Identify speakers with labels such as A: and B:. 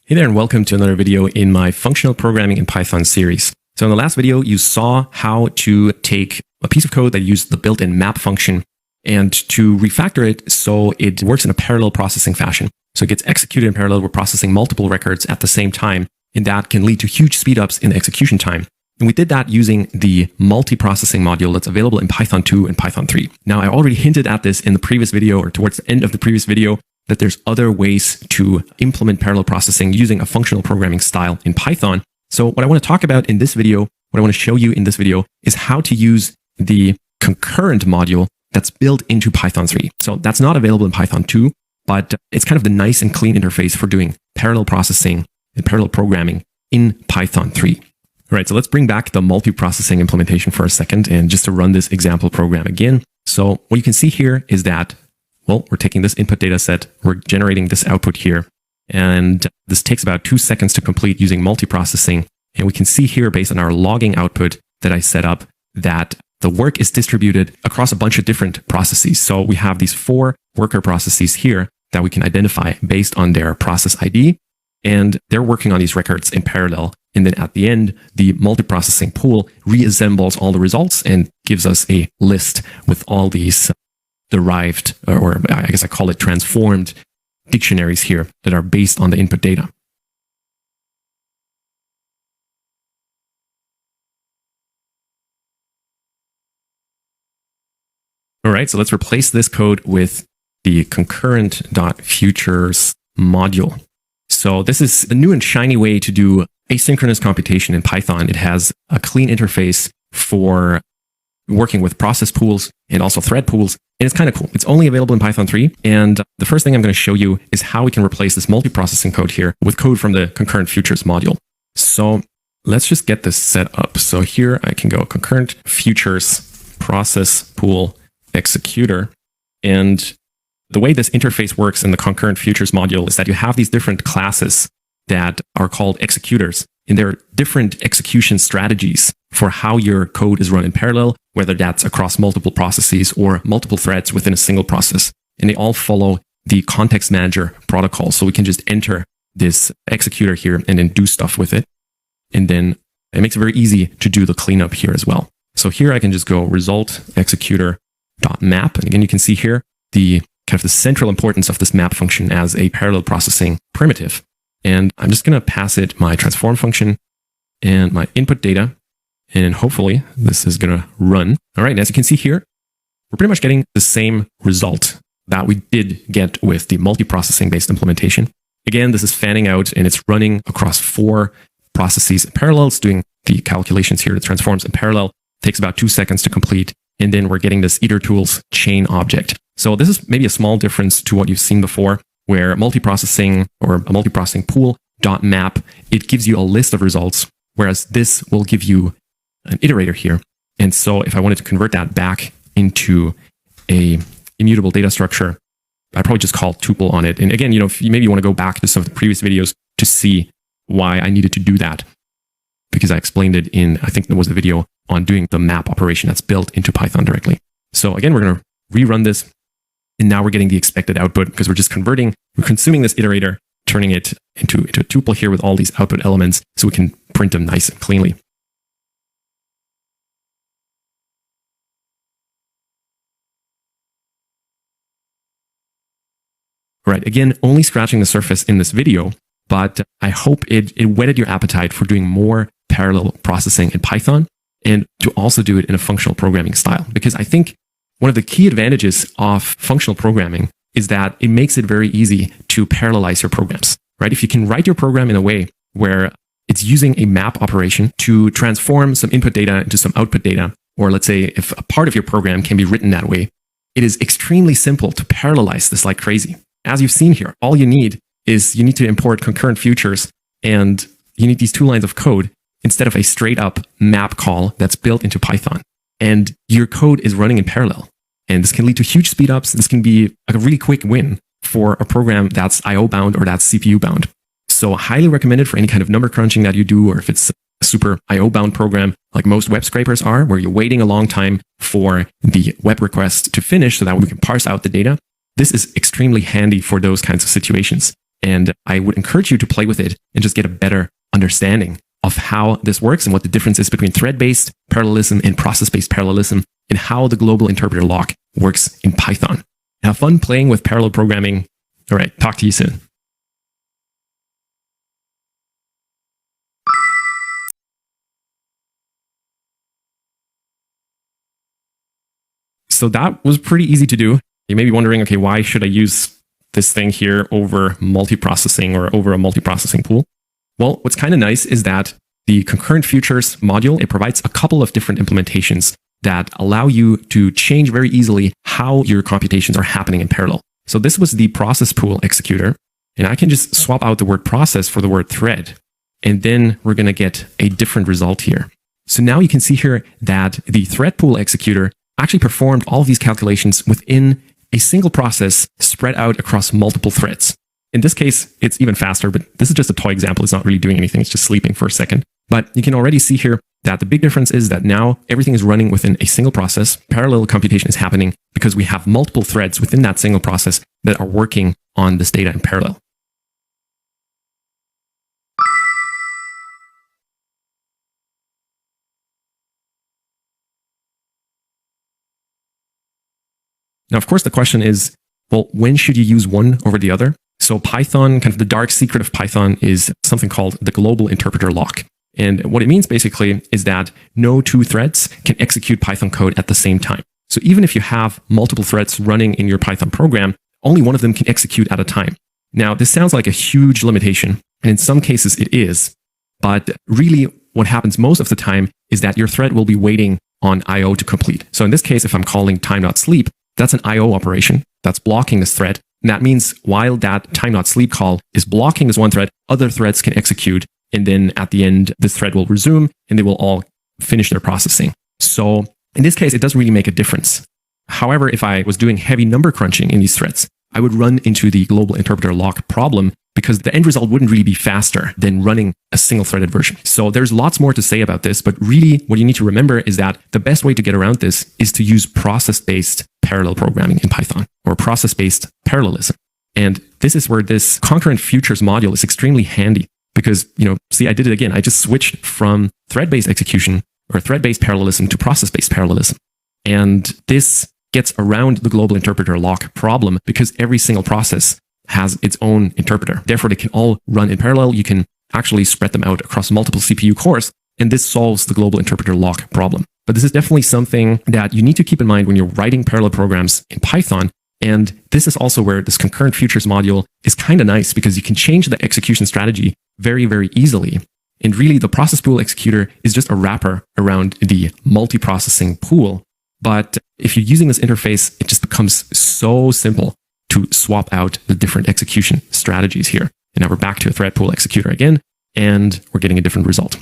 A: Hey there, and welcome to another video in my functional programming in Python series. So in the last video, you saw how to take a piece of code that used the built-in map function and to refactor it so it works in a parallel processing fashion. So it gets executed in parallel. We're processing multiple records at the same time, and that can lead to huge speedups in execution time. And we did that using the multiprocessing module that's available in Python 2 and Python 3. Now, I already hinted at this in the previous video or towards the end of the previous video that there's other ways to implement parallel processing using a functional programming style in Python. So what I want to talk about in this video, what I want to show you in this video is how to use the concurrent module that's built into Python 3. So that's not available in Python 2, but it's kind of the nice and clean interface for doing parallel processing and parallel programming in Python 3. All right, so let's bring back the multiprocessing implementation for a second and just to run this example program again. So what you can see here is that, well, we're taking this input data set, we're generating this output here, and this takes about 2 seconds to complete using multiprocessing. And we can see here based on our logging output that I set up that the work is distributed across a bunch of different processes. So we have these 4 worker processes here that we can identify based on their process ID, and they're working on these records in parallel. And then at the end, the multiprocessing pool reassembles all the results and gives us a list with all these derived, or I guess I call it transformed dictionaries here that are based on the input data. All right, so let's replace this code with the concurrent.futures module. So this is the new and shiny way to do asynchronous computation in Python. It has a clean interface for working with process pools and also thread pools. And it's kind of cool. It's only available in Python 3. And the first thing I'm going to show you is how we can replace this multiprocessing code here with code from the concurrent futures module. So let's just get this set up. So here I can go concurrent futures process pool executor. And the way this interface works in the concurrent futures module is that you have these different classes that are called executors. And there are different execution strategies for how your code is run in parallel, whether that's across multiple processes or multiple threads within a single process. And they all follow the context manager protocol. So we can just enter this executor here and then do stuff with it. And then it makes it very easy to do the cleanup here as well. So here I can just go result executor.map. And again, you can see here the kind of the central importance of this map function as a parallel processing primitive. And I'm just going to pass it my transform function and my input data. And hopefully this is going to run. All right, as you can see here, we're pretty much getting the same result that we did get with the multiprocessing based implementation. Again, this is fanning out and it's running across 4 processes in parallel. It's doing the calculations here. It transforms in parallel. It takes about 2 seconds to complete. And then we're getting this itertools chain object. So this is maybe a small difference to what you've seen before, where multiprocessing or a multiprocessing pool.map, it gives you a list of results, whereas this will give you an iterator here. And so if I wanted to convert that back into a immutable data structure, I'd probably just call tuple on it. And again, if you maybe want to go back to some of the previous videos to see why I needed to do that, because I explained it in, I think there was a video on doing the map operation that's built into Python directly. So again, we're going to rerun this. And now we're getting the expected output because we're just converting, we're consuming this iterator, turning it into a tuple here with all these output elements so we can print them nice and cleanly. All right, again, only scratching the surface in this video, but I hope it whetted your appetite for doing more parallel processing in Python and to also do it in a functional programming style. Because I think one of the key advantages of functional programming is that it makes it very easy to parallelize your programs, right? If you can write your program in a way where it's using a map operation to transform some input data into some output data, or let's say if a part of your program can be written that way, it is extremely simple to parallelize this like crazy. As you've seen here, all you need is you need to import concurrent futures and you need these 2 lines of code instead of a straight up map call that's built into Python. And your code is running in parallel. And this can lead to huge speedups. This can be a really quick win for a program that's IO bound or that's CPU bound. So highly recommended for any kind of number crunching that you do, or if it's a super IO bound program like most web scrapers are, where you're waiting a long time for the web request to finish so that we can parse out the data. This is extremely handy for those kinds of situations. And I would encourage you to play with it and just get a better understanding of how this works and what the difference is between thread-based parallelism and process-based parallelism, and how the global interpreter lock works in Python. Have fun playing with parallel programming. All right, talk to you soon. So that was pretty easy to do. You may be wondering, okay, why should I use this thing here over multiprocessing or over a multiprocessing pool? Well, what's kind of nice is that the concurrent futures module, it provides a couple of different implementations that allow you to change very easily how your computations are happening in parallel. So this was the process pool executor, and I can just swap out the word process for the word thread, and then we're going to get a different result here. So now you can see here that the thread pool executor actually performed all of these calculations within a single process spread out across multiple threads. In this case, it's even faster, but this is just a toy example. It's not really doing anything. It's just sleeping for a second. But you can already see here that the big difference is that now everything is running within a single process. Parallel computation is happening because we have multiple threads within that single process that are working on this data in parallel. Now, of course, the question is, well, when should you use one over the other? So Python, kind of the dark secret of Python, is something called the global interpreter lock. And what it means basically is that no two threads can execute Python code at the same time. So even if you have multiple threads running in your Python program, only one of them can execute at a time. Now, this sounds like a huge limitation, and in some cases it is. But really, what happens most of the time is that your thread will be waiting on I/O to complete. So in this case, if I'm calling time.sleep, that's an I/O operation that's blocking this thread. And that means while that time.sleep call is blocking this one thread, other threads can execute. And then at the end, this thread will resume and they will all finish their processing. So in this case, it doesn't really make a difference. However, if I was doing heavy number crunching in these threads, I would run into the global interpreter lock problem because the end result wouldn't really be faster than running a single threaded version. So there's lots more to say about this, but really what you need to remember is that the best way to get around this is to use process-based parallel programming in Python, or process-based parallelism. And this is where this concurrent futures module is extremely handy because, see, I did it again. I just switched from thread-based execution or thread-based parallelism to process-based parallelism. And this gets around the global interpreter lock problem because every single process has its own interpreter. Therefore, they can all run in parallel. You can actually spread them out across multiple CPU cores, and this solves the global interpreter lock problem. But this is definitely something that you need to keep in mind when you're writing parallel programs in Python. And this is also where this concurrent futures module is kind of nice because you can change the execution strategy very, very easily. And really, the process pool executor is just a wrapper around the multiprocessing pool. But if you're using this interface, it just becomes so simple to swap out the different execution strategies here. And now we're back to a thread pool executor again, and we're getting a different result.